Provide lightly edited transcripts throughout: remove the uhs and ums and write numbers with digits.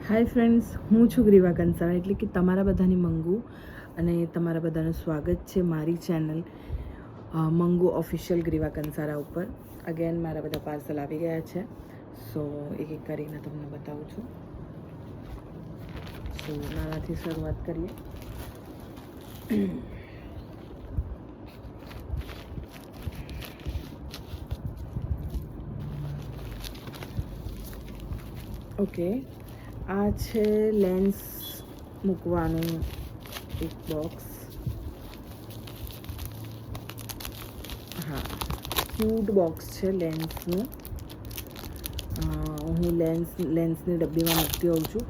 Hi friends, હું છું ગ્રીવા કંસારા, એટલે કે તમારા બધાની મંગુ, અને તમારા બધાનું સ્વાગત છે મારી ચેનલ મંગુ ઓફિશિયલ ગ્રીવા કંસારા ઉપર. અગેન મારા બધા પાર્સલ આવી ગયા છે, સો એક એક કરીને તમને બતાવું છું. સો નાનાથી શરૂઆત કરીએ. ઓકે, આ છે લેન્સ મૂકવાનું એક બોક્સ. હા, ક્યુટ બોક્સ છે લેન્સનું. હું લેન્સની ડબ્બીમાં મૂકતી હોઉં છું.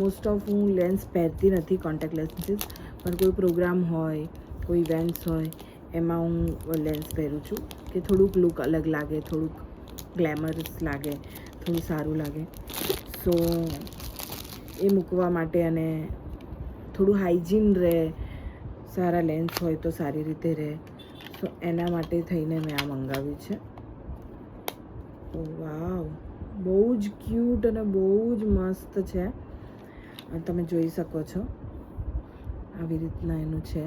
મોસ્ટ ઓફ હું લેન્સ પહેરતી નથી, કોન્ટેક્ટ લેન્સીસ, પણ કોઈ પ્રોગ્રામ હોય, કોઈ ઇવેન્ટ્સ હોય, એમાં હું લેન્સ પહેરું છું કે થોડુંક લુક અલગ લાગે, થોડુંક ગ્લેમરસ લાગે, થોડું સારું લાગે. સો એ મૂકવા માટે અને થોડું હાઇજીન રહે, સારા લેન્સ હોય તો સારી રીતે રહે, સો એના માટે થઈને મેં આ મંગાવ્યું છે. વાવ, બહુ જ ક્યુટ અને બહુ જ મસ્ત છે. તમે જોઈ શકો છો આવી રીતના એનું છે.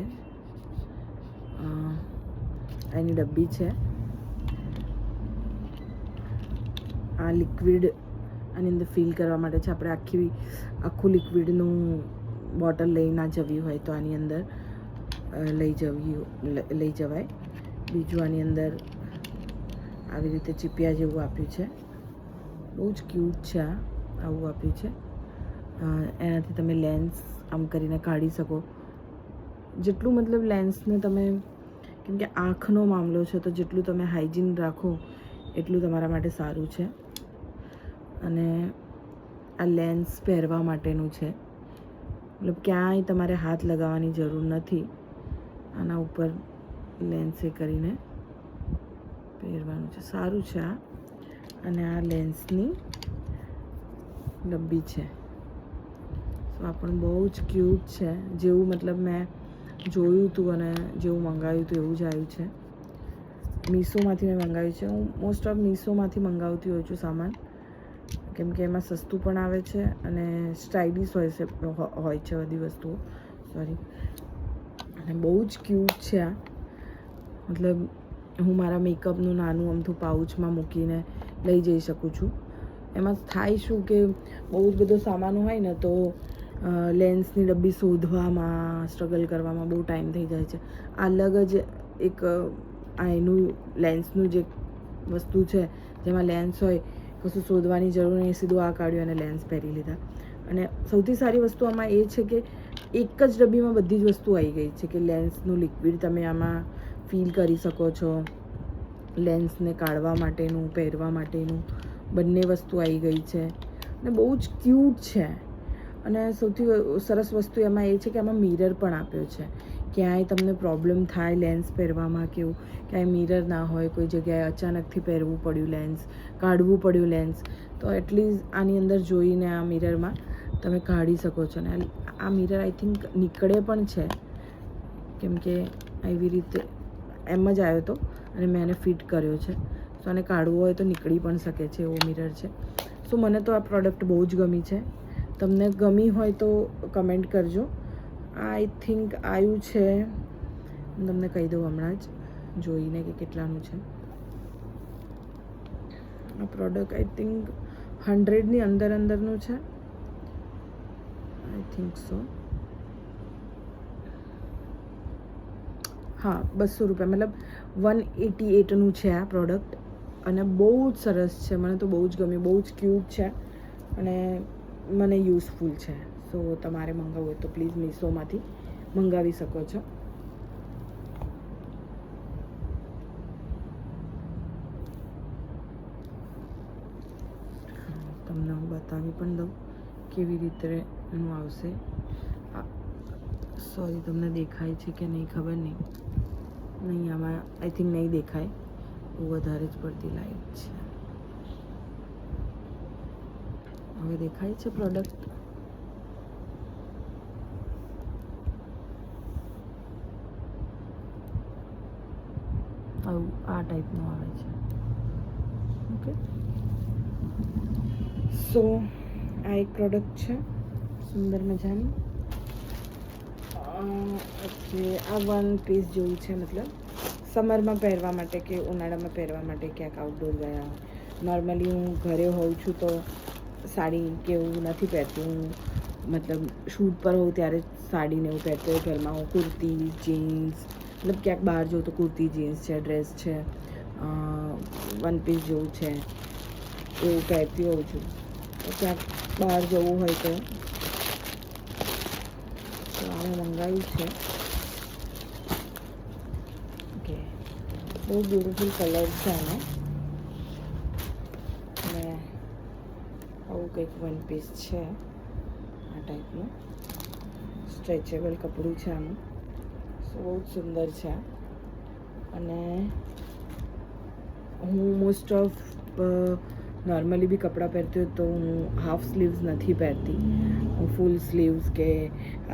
એની ડબ્બી છે. આ લિક્વિડ આની અંદર ફિલ કરવા માટે છે. આપણે આખું લિક્વિડનું બોટલ લઈ ના જવી હોય તો આની અંદર લઈ જવાય. બીજું આની અંદર આવી રીતે ચીપિયા જેવું આપ્યું છે. બહુ જ ક્યુટ છે. આવું આપ્યું છે. એનાથી તમે લેન્સ આમ કરીને કાઢી શકો. જેટલું મતલબ લેન્સને તમે, કેમ કે આંખનો મામલો છે, તો જેટલું તમે હાઇજીન રાખો એટલું તમારા માટે સારું છે. અને આ લેન્સ પહેરવા માટેનું છે, મતલબ ક્યાંય તમારે હાથ લગાવવાની જરૂર નથી. આના ઉપર લેન્સ એ કરીને પહેરવાનું છે. સારું છે આ. અને આ લેન્સની ડબ્બી છે. સો આ પણ બહુ જ ક્યુટ છે. જેવું મતલબ મેં જોયું હતું અને જેવું મંગાવ્યું હતું એવું જ આવ્યું છે. મીશોમાંથી મેં મંગાવ્યું છે. હું મોસ્ટ ઓફ મીશોમાંથી મંગાવતી હોઉં છું સામાન, કેમ કે એમાં સસ્તું પણ આવે છે અને સ્ટાઇલિશ હોય છે બધી વસ્તુઓ. સોરી. અને બહુ જ ક્યુટ છે આ. મતલબ હું મારા મેકઅપનું નાનું અમથું પાઉચમાં મૂકીને લઈ જઈ શકું છું. એમાં થાય શું કે બહુ જ બધો સામાન હોય ને, તો લેન્સની ડબ્બી શોધવામાં, સ્ટ્રગલ કરવામાં બહુ ટાઈમ થઈ જાય છે. અલગ જ એક આ એનું લેન્સનું જે વસ્તુ છે, જેમાં લેન્સ હોય, કશું શોધવાની જરૂર નહીં, સીધું આ કાઢ્યું અને લેન્સ પહેરી લીધા. અને સૌથી સારી વસ્તુ આમાં એ છે કે એક જ ડબ્બીમાં બધી જ વસ્તુ આવી ગઈ છે, કે લેન્સનું લિક્વિડ તમે આમાં ફીલ કરી શકો છો, લેન્સને કાઢવા માટેનું, પહેરવા માટેનું બંને વસ્તુ આવી ગઈ છે. અને બહુ જ ક્યુટ છે. અને સૌથી સરસ વસ્તુ એમાં એ છે કે આમાં મિરર પણ આપ્યો છે. ક્યાંય તમને પ્રોબ્લેમ થાય લેન્સ પહેરવામાં, કેવું ક્યાંય મિરર ના હોય, કોઈ જગ્યાએ અચાનકથી પહેરવું પડ્યું લેન્સ, કાઢવું પડ્યું લેન્સ, તો એટલીસ્ટ આની અંદર જોઈને આ મિરરમાં તમે કાઢી શકો છો. ને આ મિરર આઈ થિંક નીકળે પણ છે, કેમ કે એવી રીતે એમ જ આવ્યો હતો અને મેં એને ફિટ કર્યો છે. સો આને કાઢવું હોય તો નીકળી પણ શકે છે, એવો મિરર છે. સો મને તો આ પ્રોડક્ટ બહુ જ ગમી છે. તમને ગમી હોય તો કમેન્ટ કરજો. આઈ થિંક આવ્યું છે, હું તમને કહી દઉં હમણાં જ જોઈને કે કેટલાનું છે. આ પ્રોડક્ટ આઈ થિંક 100ની અંદરનું છે. I think so. હા, 200 રૂપિયા, મતલબ 188નું છે આ પ્રોડક્ટ. અને બહુ જ સરસ છે. મને તો બહુ જ ગમ્યું. બહુ જ ક્યુટ છે અને મને યુઝફુલ છે. સો તમારે મંગાવવું હોય તો પ્લીઝ મીશોમાંથી મંગાવી શકો છો. તમને હું બતાવી પણ દઉં કેવી રીતે એનું આવશે. સોરી, તમને દેખાય છે કે નહીં ખબર નહીં. આમાં આઈ થિંક નહીં દેખાય, બહુ વધારે જ પડતી લાઈટ છે. હવે દેખાય છે પ્રોડક્ટ? આવું આ ટાઈપનું આવે છે. ઓકે, સો આ એક પ્રોડક્ટ છે સુંદર મજાની. આ 1 પીસ જેવું છે, મતલબ સમરમાં પહેરવા માટે કે ઉનાળામાં પહેરવા માટે ક્યાંક આઉટડોર ગયા. નોર્મલી હું ઘરે હોઉં છું તો સાડી કે એવું નથી પહેરતી. હું મતલબ શૂટ પર હોઉં ત્યારે સાડીને એવું પહેરતી હોય. ઘરમાં હું કુર્તી, જીન્સ, મતલબ ક્યાંક બહાર જાઉં તો કુર્તી, જીન્સ છે, ડ્રેસ છે, 1 પીસ જેવું છે, એવું પહેરતી હોઉં છું. ક્યાંક બહાર જવું હોય તો આને મંગાવ્યું છે. ઓકે, બહુ બ્યુટિફુલ કલર છે આનો. અને આવું કંઈક 1 પીસ છે આ ટાઈપનું. સ્ટ્રેચેબલ કપડું છે આનું. બહુ જ સુંદર છે. અને હું મોસ્ટ ઓફ નોર્મલી બી કપડાં પહેરતી હોય તો હું હાફ સ્લીવ્સ નથી પહેરતી. હું ફૂલ સ્લીવ્સ કે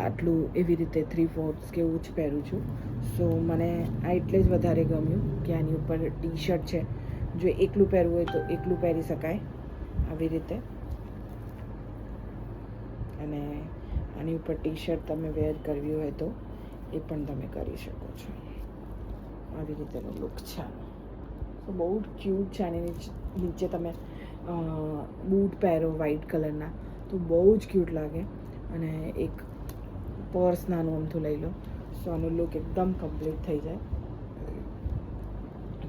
આટલું એવી રીતે 3/4 કે એવું જ પહેરું છું. સો મને આ એટલે જ વધારે ગમ્યું કે આની ઉપર ટી શર્ટ છે. જો એકલું પહેરવું હોય તો એકલું પહેરી શકાય આવી રીતે. અને આની ઉપર ટી શર્ટ તમે વેર કરવી હોય તો એ પણ તમે કરી શકો છો. આવી રીતેનો લુક છે આનો. તો બહુ જ ક્યુટ છે. આની નીચે તમે બૂટ પહેરો વ્હાઈટ કલરના તો બહુ જ ક્યુટ લાગે. અને એક પર્સ નાનું અમથું લઈ લો સો આનું લુક એકદમ કમ્પ્લીટ થઈ જાય.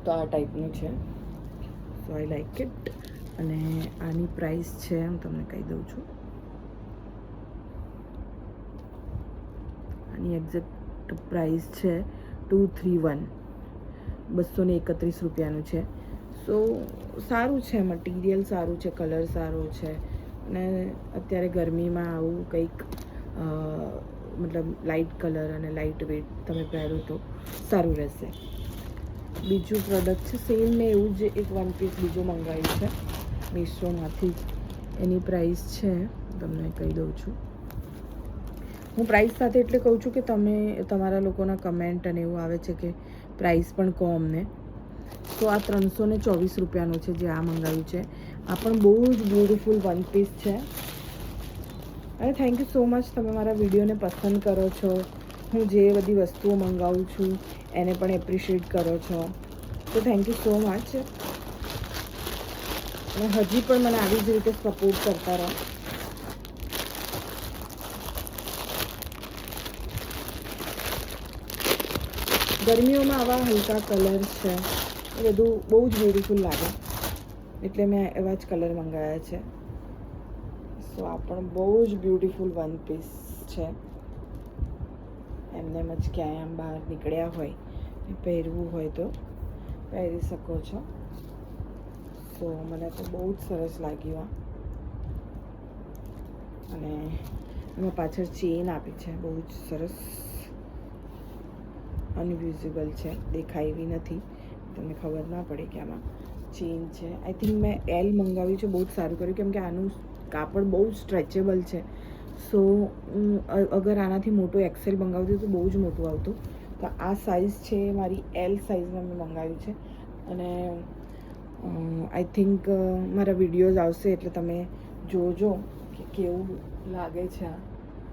તો આ ટાઈપનું છે. સો આઈ લાઈક ઇટ. અને આની પ્રાઇસ છે, હું તમને કહી દઉં છું. આની એક્ઝેક્ટ પ્રાઇસ છે 231, 231 રૂપિયાનું છે. સો સારું છે, મટીરિયલ સારું છે, કલર સારો છે. અને અત્યારે ગરમીમાં આવું કંઈક મતલબ લાઇટ કલર અને લાઇટ વેટ તમે પહેરો તો સારું રહેશે. બીજું પ્રોડક્ટ છે સેમ. મેં એવું જ એક 1 પીસ બીજું મંગાવ્યું છે મીશોમાંથી. એની પ્રાઇસ છે, તમને કહી દઉં છું. હું પ્રાઇસ સાથે એટલે કહું છું કે તમારા લોકોના કમેન્ટ અને એવું આવે છે કે પ્રાઇસ પણ કહો અમને. તો આ 324 રૂપિયાનું છે જે આ મંગાવ્યું છે. આ પણ બહુ જ બ્યુટિફુલ 1 પીસ છે. અને થેન્ક યુ સો મચ, તમે મારા વિડીયોને પસંદ કરો છો. હું જે બધી વસ્તુઓ મંગાવું છું એને પણ એપ્રિશિએટ કરો છો. તો થેન્ક યુ સો મચ. અને હજી પણ મને આવી જ રીતે સપોર્ટ કરતા રહો. ગરમીઓમાં આવા હલકા કલર છે એ બધું બહુ જ બ્યુટિફુલ લાગે, એટલે મેં એવા જ કલર મંગાવ્યા છે. સો આ પણ બહુ જ બ્યુટિફુલ 1 પીસ છે. એમને જ ક્યાંય આમ બહાર નીકળ્યા હોય પહેરવું હોય તો પહેરી શકો છો. સો મને તો બહુ જ સરસ લાગ્યું. અને એમાં પાછળ ચેન આપી છે, બહુ જ સરસ. અનવિઝિબલ છે, દેખાય એવી નથી, તમને ખબર ના પડે કે આમાં ચેન છે. આઈ થિંક મેં એલ મંગાવ્યું છે. બહુ જ સારું કર્યું કેમ કે આનું કાપડ બહુ સ્ટ્રેચેબલ છે. સો અગર આનાથી મોટું એક્સેલ મંગાવતું તો બહુ જ મોટું આવતું. તો આ સાઇઝ છે મારી એલ સાઇઝમાં મેં મંગાવ્યું છે. અને આઈ થિંક મારા વિડીયોઝ આવશે એટલે તમે જોજો કે કેવું લાગે છે.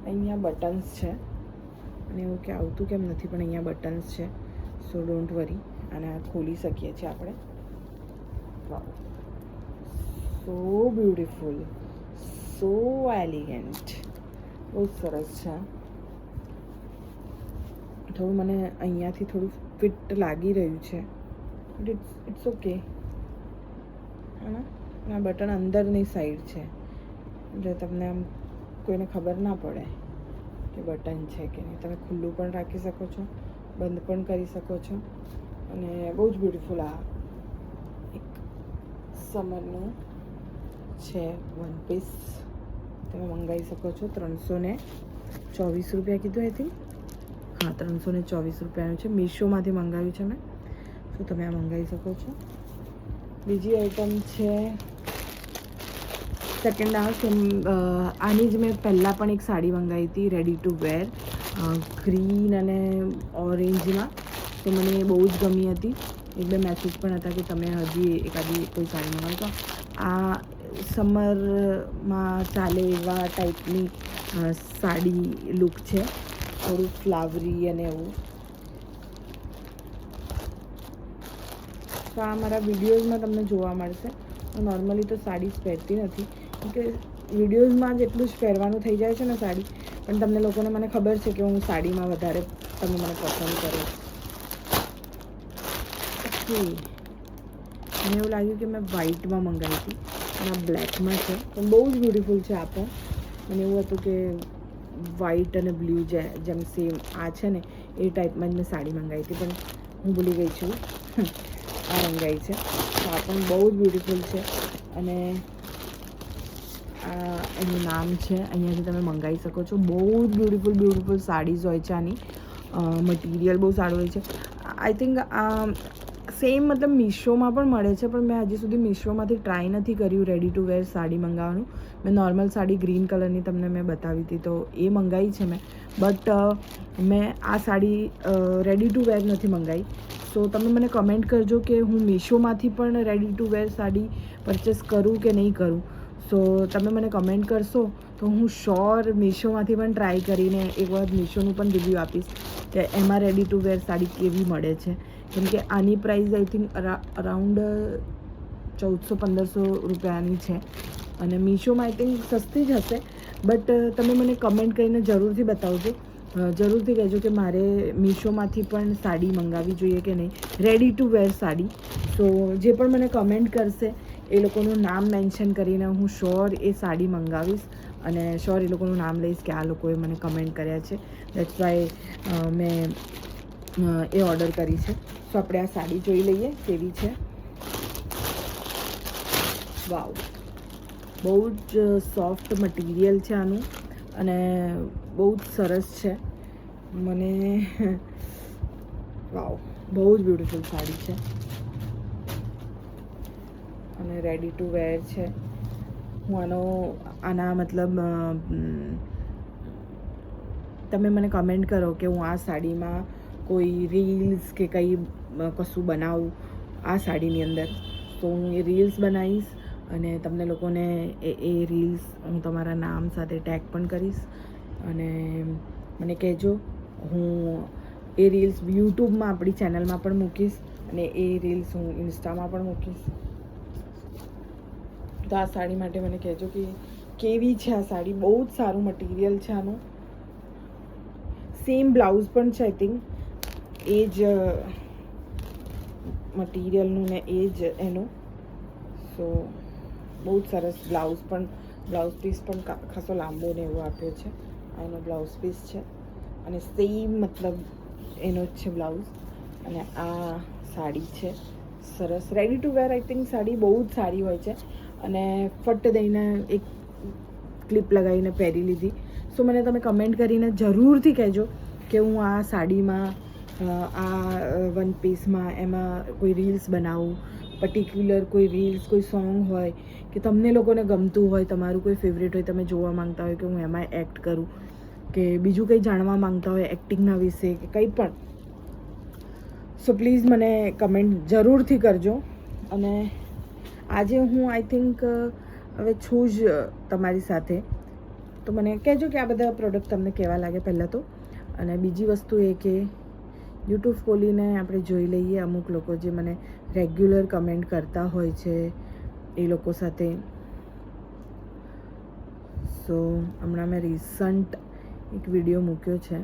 અહીંયા બટન્સ છે અને એવું કે આવતું કેમ નથી, પણ અહીંયા બટન્સ છે. સો ડોન્ટ વરી, અને આ ખોલી શકીએ છીએ આપણે. વાવ, સો બ્યુટિફુલ, સો એલિગન્ટ, બહુ સરસ છે. થોડું મને અહીંયાથી થોડું ફિટ લાગી રહ્યું છે, બટ ઇટ્સ ઓકે. આ બટન અંદરની સાઈડ છે એટલે તમને આમ કોઈને ખબર ના પડે કે બટન છે કે નહીં. તમે ખુલ્લું પણ રાખી શકો છો, બંધ પણ કરી શકો છો. અને બહુ જ બ્યુટિફુલ આ એક સમરનું છે 1 પીસ. તમે મંગાવી શકો છો. 324 રૂપિયા કીધું આઈ થિંક. હા, 324 રૂપિયાનું છે. મીશોમાંથી મંગાવ્યું છે મેં. તો તમે આ મંગાવી શકો છો. બીજી આઈટમ છે સેકન્ડ હાઉસ. આની જ મેં પહેલાં પણ એક સાડી મંગાવી હતી રેડી ટુ વેર, ગ્રીન અને ઓરેન્જમાં. તો મને બહુ જ ગમી હતી. 1-2 મેસેજ પણ હતા કે તમે હજી એકાદી કોઈ સાડી મંગાવો. તો આ સમરમાં ચાલે એવા ટાઈપની સાડી લુક છે, થોડું ફ્લાવરી અને એવું. તો આ મારા વિડીયોઝમાં તમને જોવા મળશે. હું નોર્મલી તો સાડી પહેરતી નથી, કેમ કે વિડીયોઝમાં જેટલું જ પહેરવાનું થઈ જાય છે ને સાડી, પણ તમને લોકોને મને ખબર છે કે હું સાડીમાં વધારે તમે મને પસંદ કરો. ઓકે, મને એવું લાગ્યું કે મેં વ્હાઇટમાં મંગાવી હતી અને આ બ્લેકમાં છે, પણ બહુ જ બ્યુટીફુલ છે આ પણ. મને એવું હતું કે વ્હાઇટ અને બ્લુ જેમ સેમ આ છે ને એ ટાઈપમાં જ મેં સાડી મંગાવી હતી, પણ હું ભૂલી ગઈ છું આ મંગાવી છે. તો આ પણ બહુ જ બ્યુટીફુલ છે અને આ એનું નામ છે, અહીંયાથી તમે મંગાવી શકો છો. બહુ જ બ્યુટીફુલ સાડીઝ હોય છે આની. મટીરિયલ બહુ સારું હોય છે. આઈ થિંક સેમ મતલબ મીશોમાં પણ મળે છે, પણ મેં હજી સુધી મીશોમાંથી ટ્રાય નથી કર્યું રેડી ટુ વેર સાડી મંગાવવાનું. મેં નોર્મલ સાડી ગ્રીન કલરની તમને મેં બતાવી હતી, તો એ મંગાવી છે મેં. બટ મેં આ સાડી રેડી ટુ વેર નથી મંગાવી. સો તમે મને કમેન્ટ કરજો કે હું મીશોમાંથી પણ ready to wear sari purchase કરું કે નહીં કરું. સો તમે મને કમેન્ટ કરશો તો હું શ્યોર મીશોમાંથી પણ ટ્રાય કરીને એક વખત મીશોનું પણ રિવ્યૂ આપીશ કે એમાં રેડી ટુ વેર સાડી કેવી મળે છે. કેમ કે આની પ્રાઇસ આઈ થિંક અરાઉન્ડ 1400-1500 રૂપિયાની છે અને મીશોમાં આઈ થિંક સસ્તી જ હશે. બટ તમે મને કમેન્ટ કરીને જરૂરથી બતાવજો, જરૂરથી કહેજો કે મારે મીશોમાંથી પણ સાડી મંગાવવી જોઈએ કે નહીં, રેડી ટુ વેર સાડી. સો જે પણ મને કમેન્ટ કરશે એ લોકોનું નામ મેન્શન કરીને હું શ્યોર એ સાડી મંગાવીશ અને શ્યોર એ લોકોનું નામ લઈશ કે આ લોકોએ મને કમેન્ટ કર્યા છે. દેટ્સ વાય મેં એ ઓર્ડર કરી છે. સો આપણે આ સાડી જોઈ લઈએ કેવી છે. વાવ, બહુ જ સોફ્ટ મટીરિયલ છે આનું અને બહુ જ સરસ છે. મને વાવ, બહુ જ બ્યુટીફુલ સાડી છે અને રેડી ટુ વેર છે. હું આના મતલબ તમે મને કમેન્ટ કરો કે હું આ સાડીમાં કોઈ રીલ્સ કે કંઈ કશું બનાવું આ સાડીની અંદર, તો હું એ રીલ્સ બનાવીશ અને તમને લોકોને એ રીલ્સ હું તમારા નામ સાથે ટેગ પણ કરીશ અને મને કહેજો. હું એ રીલ્સ યુટ્યુબમાં આપણી ચેનલમાં પણ મૂકીશ અને એ રીલ્સ હું ઇન્સ્ટામાં પણ મૂકીશ. તો આ સાડી માટે મને કહેજો કે કેવી છે આ સાડી. બહુ જ સારું મટીરિયલ છે આનું. સેમ બ્લાઉઝ પણ છે આઈ થિંક એ જ મટીરિયલનું ને એ જ એનું. સો બહુ જ સરસ બ્લાઉઝ પીસ પણ ખાસો લાંબો ને એવો આપ્યો છે. આ એનો બ્લાઉઝ પીસ છે અને સેમ મતલબ એનો જ છે બ્લાઉઝ અને આ સાડી છે. સરસ ready to wear I think sari બહુ જ સારી હોય છે અને ફટ દઈને એક ક્લિપ લગાવીને પહેરી લીધી. સો મને તમે કમેન્ટ કરીને જરૂરથી કહેજો કે હું આ સાડીમાં આ વન પીસમાં એમાં કોઈ રીલ્સ બનાવું, પર્ટિક્યુલર કોઈ રીલ્સ, કોઈ સોંગ હોય કે તમને લોકોને ગમતું હોય, તમારું કોઈ ફેવરેટ હોય, તમે જોવા માંગતા હોય કે હું એમાં એક્ટ કરું કે બીજું કંઈ જાણવા માંગતા હોય એક્ટિંગના વિશે કે કંઈ પણ. સો પ્લીઝ મને કમેન્ટ જરૂરથી કરજો. અને આજે હું આઈ થિંક હવે છું જ તમારી સાથે, તો મને કહેજો કે આ બધા પ્રોડક્ટ તમને કેવા લાગે પહેલાં તો. અને બીજી વસ્તુ એ કે યુટ્યુબ ખોલીને આપણે જોઈ લઈએ અમુક લોકો જે મને રેગ્યુલર કમેન્ટ કરતા હોય છે એ લોકો સાથે. સો હમણાં મેં રિસન્ટ એક વિડીયો મૂક્યો છે,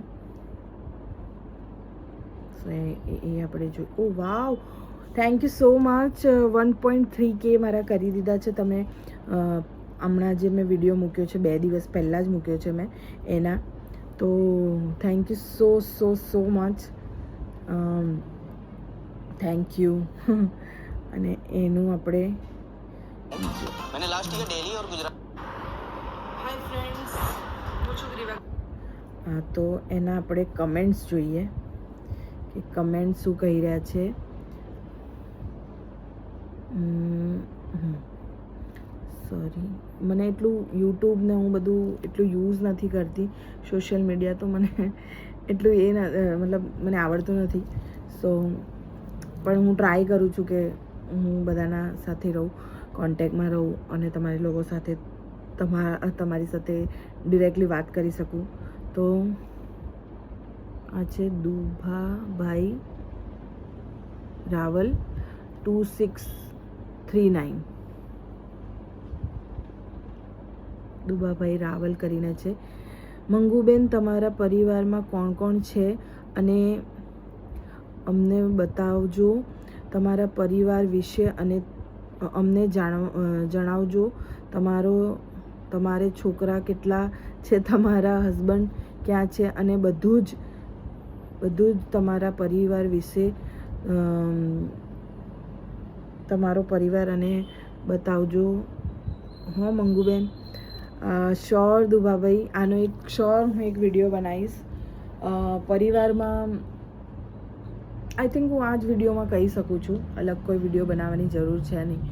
સો એ આપણે જોઈ. Oh wow, thank you so much. 1.3K મારા કરી દીધા છે તમે. હમણાં જે મેં વિડીયો મૂક્યો છે 2 દિવસ પહેલાં જ મૂક્યો છે મેં એના, તો thank you so much. Thank you. અને એનું આપણે मैंने लास्ट ईयर दिल्ली और गुजरात. હાય ફ્રેન્ડ્સ, હું છું ગ્રીવા. હા, તો એના આપણે કમેન્ટ્સ જોઈએ કે કમેન્ટ શું કહી રહ્યા છે. સોરી, મને એટલું યુટ્યુબ ને હું બધું એટલું યુઝ નથી કરતી, સોશિયલ મીડિયા, તો મને એટલું મતલબ મને આવડતું નથી. સો પણ હું ટ્રાય કરું છું કે હું બધાના સાથે રહું. કોન્ટેક્ટમાં રહું અને તમારી લોકો સાથે તમારી સાથે ડિરેક્ટલી વાત કરી શકું. તો આ છે દુભાભાઈ રાવલ 2639. દુભાભાઈ રાવલ કરીને છે. મંગુબેન, તમારા પરિવારમાં કોણ કોણ છે અને અમને બતાવજો તમારા પરિવાર વિશે અને અમને જણાવજો. તમારે છોકરા કેટલા છે, તમારા હસબન્ડ ક્યાં છે અને બધું જ તમારા પરિવાર વિશે તમારો પરિવાર અને બતાવજો. હો મંગુબેન, શ્યોર દુભાભાઈ, આનો એક શ્યોર હું એક વિડીયો બનાવીશ. પરિવારમાં આઈ થિંક હું આ જ વિડીયોમાં કહી શકું છું, અલગ કોઈ વિડીયો બનાવવાની જરૂર છે નહીં.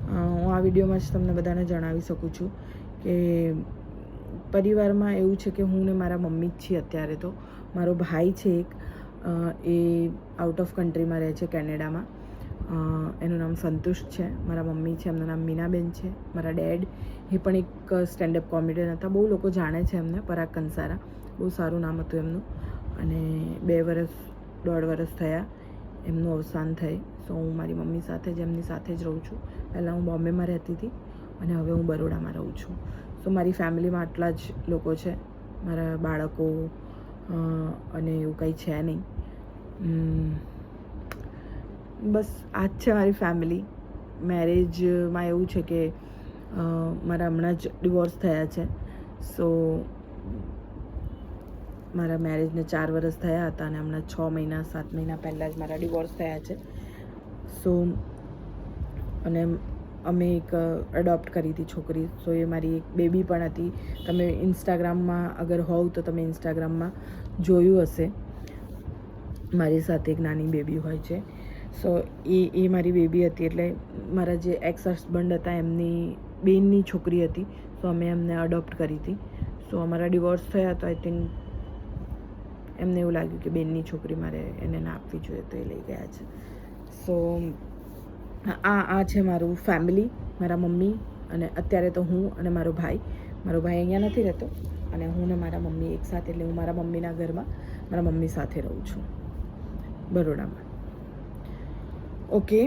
હું આ વિડીયોમાં જ તમને બધાને જણાવી શકું છું કે પરિવારમાં એવું છે કે હું ને મારા મમ્મી જ છીએ અત્યારે. તો મારો ભાઈ છે એક, એ આઉટ ઓફ કન્ટ્રીમાં રહે છે, કેનેડામાં. એનું નામ સંતુષ છે. મારા મમ્મી છે, એમનું નામ મીનાબેન છે. મારા ડેડ એ પણ એક સ્ટેન્ડઅપ કોમેડિયન હતા. બહુ લોકો જાણે છે એમને, પરાગ કંસારા, બહુ સારું નામ હતું એમનું. અને 2-1.5 વર્ષ થયા એમનું અવસાન થઈ. સો હું મારી મમ્મી સાથે જ એમની સાથે જ રહું છું. પહેલાં હું બોમ્બેમાં રહેતી હતી અને હવે હું બરોડામાં રહું છું. સો મારી ફેમિલીમાં આટલા જ લોકો છે. મારા બાળકો અને એવું કંઈ છે નહીં. બસ આ જ છે મારી ફેમિલી. મેરેજમાં એવું છે કે મારા હમણાં જ ડિવોર્સ થયા છે. સો મારા મેરેજને 4 વર્ષ થયા હતા અને હમણાં 6 મહિના 7 મહિના પહેલાં જ મારા ડિવોર્સ થયા છે. સો અને અમે એક એડોપ્ટ કરી હતી છોકરી. સો એ મારી એક બેબી પણ હતી. તમે ઇન્સ્ટાગ્રામમાં અગર હોવ તો તમે ઇન્સ્ટાગ્રામમાં જોયું હશે, મારી સાથે એક નાની બેબી હોય છે. સો એ મારી બેબી હતી. એટલે મારા જે એક્સ હસબન્ડ હતા એમની બેનની છોકરી હતી. સો અમે એમને અડોપ્ટ કરી હતી. સો અમારા ડિવોર્સ થયા તો આઈ થિંક એમને એવું લાગ્યું કે બેનની છોકરી મારે એને ના આપવી જોઈએ, તો એ લઈ ગયા છે. સો આ છે મારું ફેમિલી, મારા મમ્મી અને અત્યારે તો હું અને મારો ભાઈ. મારો ભાઈ અહીંયા નથી રહેતો અને હું ને મારા મમ્મી એક સાથે. એટલે હું મારા મમ્મીના ઘરમાં મારા મમ્મી સાથે રહું છું બરોડામાં. ઓકે,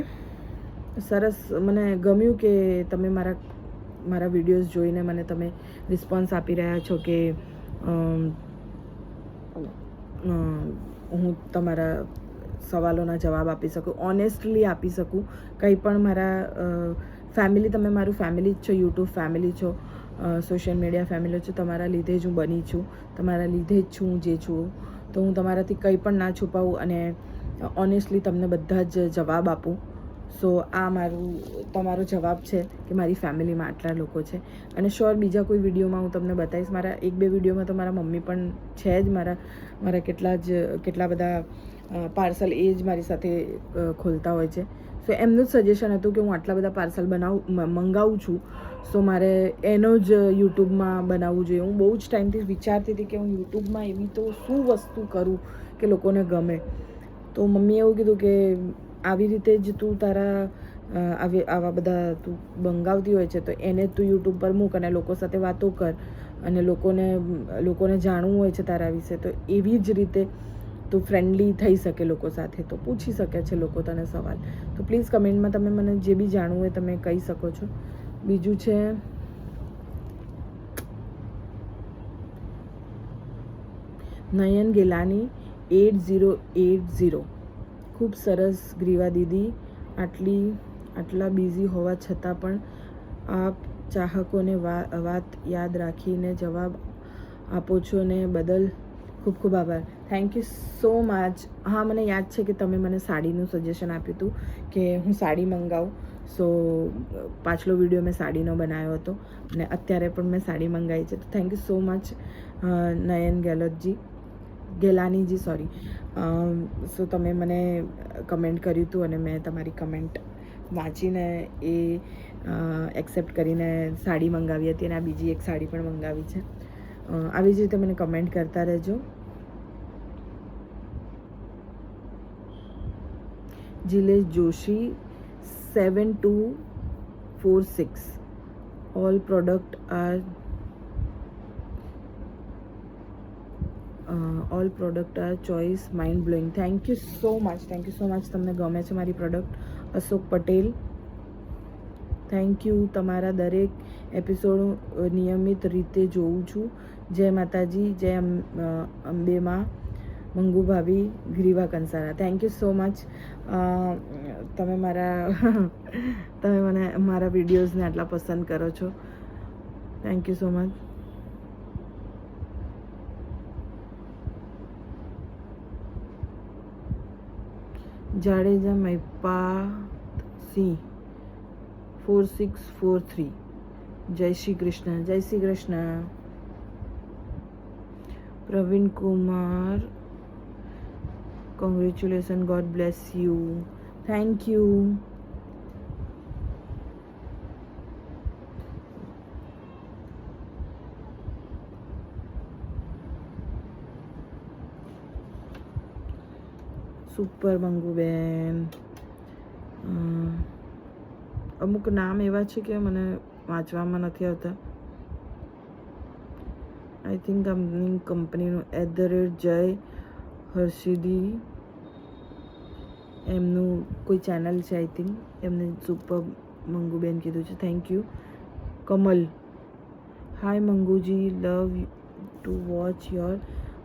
સરસ. મને ગમ્યું કે તમે મારા વિડીયોઝ જોઈને મને તમે રિસ્પોન્સ આપી રહ્યા છો કે હું તમારા સવાલોના જવાબ આપી શકું, ઓનેસ્ટલી આપી શકું. કંઈ પણ મારા ફેમિલી, તમે મારું ફેમિલી જ છો, યુટ્યુબ ફેમિલી છો, સોશિયલ મીડિયા ફેમિલી છો. તમારા લીધે જ હું બની છું, તમારા લીધે જ છું હું જે છું. તો હું તમારાથી કંઈ પણ ના છુપાવું અને ઓનેસ્ટલી તમને બધા જ જવાબ આપું. સો આ તમારો જવાબ છે કે મારી ફેમિલીમાં આટલા લોકો છે. અને શ્યોર બીજા કોઈ વિડીયોમાં હું તમને બતાવીશ. મારા 1-2 વિડીયોમાં તો મારા મમ્મી પણ છે જ. મારા કેટલા બધા પાર્સલ એ જ મારી સાથે ખોલતા હોય છે. સો એમનું જ સજેશન હતું કે હું આટલા બધા પાર્સલ મંગાવું છું, સો મારે એનો જ યુટ્યુબમાં બનાવવું જોઈએ. હું બહુ જ ટાઈમથી વિચારતી હતી કે હું યુટ્યુબમાં એવી તો શું વસ્તુ કરું કે લોકોને ગમે. તો મમ્મીએ એવું કીધું કે આવી રીતે જ તું આવા બધા તું મંગાવતી હોય છે તો એને તું યુટ્યુબ પર મૂક અને લોકો સાથે વાતો કર અને લોકોને જાણવું હોય છે તારા વિશે, તો એવી જ રીતે તું ફ્રેન્ડલી થઈ શકે લોકો સાથે. તો પૂછી શકે છે લોકો તને સવાલ. તો પ્લીઝ કમેન્ટમાં તમે મને જે બી જાણવું હોય તમે કહી શકો છો. બીજું છે નયન ગેલાની 8080. ખૂબ સરસ ગ્રીવા દીદી. આટલા બિઝી હોવા છતાં પણ આપ ચાહકોને વાત યાદ રાખીને જવાબ આપો છો ને બદલ ખૂબ ખૂબ આભાર. Thank you so much. હા, મને યાદ છે કે તમે મને સાડીનું સજેશન આપ્યું હતું કે હું સાડી મંગાવું. સો પાછલો વિડીયો મેં સાડીનો બનાવ્યો હતો અને અત્યારે પણ મેં સાડી મંગાવી છે. તો thank you so much Nayan ગેલાનીજી, સોરી. સો તમે મને કમેન્ટ કર્યું હતું અને મેં તમારી કમેન્ટ વાંચીને એ એક્સેપ્ટ કરીને સાડી મંગાવી હતી અને આ બીજી એક સાડી પણ મંગાવી છે. આવી જ રીતે મને કમેન્ટ કરતા રહેજો. Jilesh Joshi 72 46. All product are choice mind blowing. Thank you so much. તમને ગમે છે મારી product. Ashok Patel, thank you. તમારા દરેક એપિસોડ નિયમિત રીતે જોઉં છું. જય માતાજી, જય અંબેમાં. મંગુ ભાભી, Griva Kansara, thank you so much. તમે મને મારા વિડીયોઝને આટલા પસંદ કરો છો. Thank you so much. Jadeja Mahipa Singh 4643. જય શ્રી કૃષ્ણ. જય Shri Krishna. Pravin Kumar, congratulation, God bless you. Thank you. Super મંગુબેન. અમુક નામ એવા છે કે મને વાંચવામાં નથી આવતા. આઈ થિંક કંપનીનું @ જય હર્ષિદી એમનું કોઈ ચેનલ છે. આઈ થિંક એમને સુપર મંગુબેન કીધું છે. Thank you. કમલ, હાય મંગુજી, love to watch your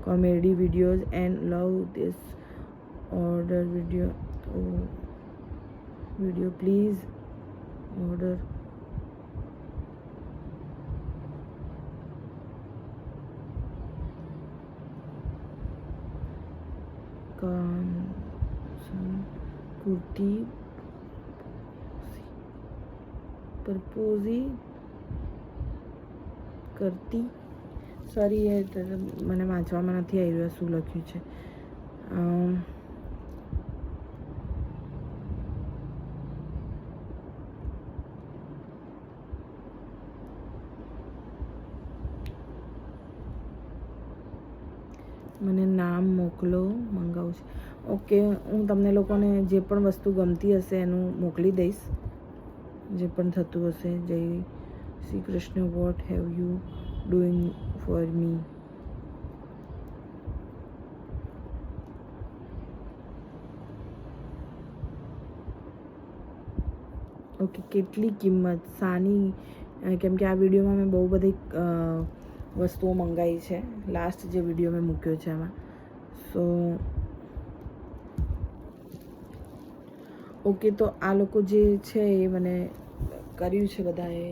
comedy videos and love this order video please order. Kurti પરપોઝી કરતી. સોરી, એ મને વાંચવામાં નથી આવ્યું શું લખ્યું છે. મને નામ મોકલો, મંગાવું છે. ઓકે, હું તમને લોકોને જે પણ વસ્તુ ગમતી હશે એનું મોકલી દઈશ, જે પણ થતું હશે. જય Shri Krishna. What have you doing for me? Okay, કેટલી કિંમત? સાની, કેમ કે આ વિડીયોમાં મેં બહુ બધી વસ્તુઓ મંગાવી છે. લાસ્ટ જે વિડીયો મેં મૂક્યો છે એમાં. સો ઓકે, તો આ લોકો જે છે એ મને કર્યું છે બધાએ.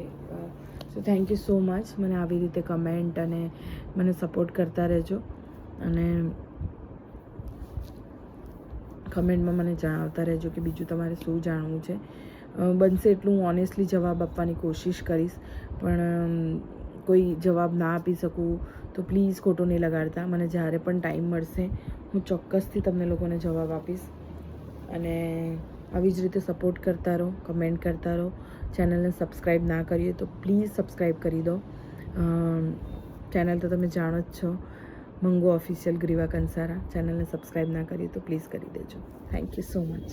So thank you so much. મને આવી રીતે કમેન્ટ અને મને સપોર્ટ કરતા રહેજો, અને કમેન્ટમાં મને જણાવતા રહેજો કે બીજું તમારે શું જાણવું છે. બનશે એટલું હું ઓનેસ્ટલી જવાબ આપવાની કોશિશ કરીશ, પણ કોઈ જવાબ ના આપી શકું તો પ્લીઝ ખોટો નહીં લગાડતા. મને જ્યારે પણ ટાઈમ મળશે હું ચોક્કસથી તમને લોકોને જવાબ આપીશ. અને આવી જ રીતે સપોર્ટ કરતા રહો, કમેન્ટ કરતા રહો. ચેનલને સબસ્ક્રાઈબ ના કરીએ તો પ્લીઝ સબસ્ક્રાઈબ કરી દો. ચેનલ તો તમે જાણો જ છો, મંગુ ઓફિશિયલ ગ્રીવા કંસારા. ચેનલને સબસ્ક્રાઈબ ના કરીએ તો પ્લીઝ કરી દેજો. Thank you so much.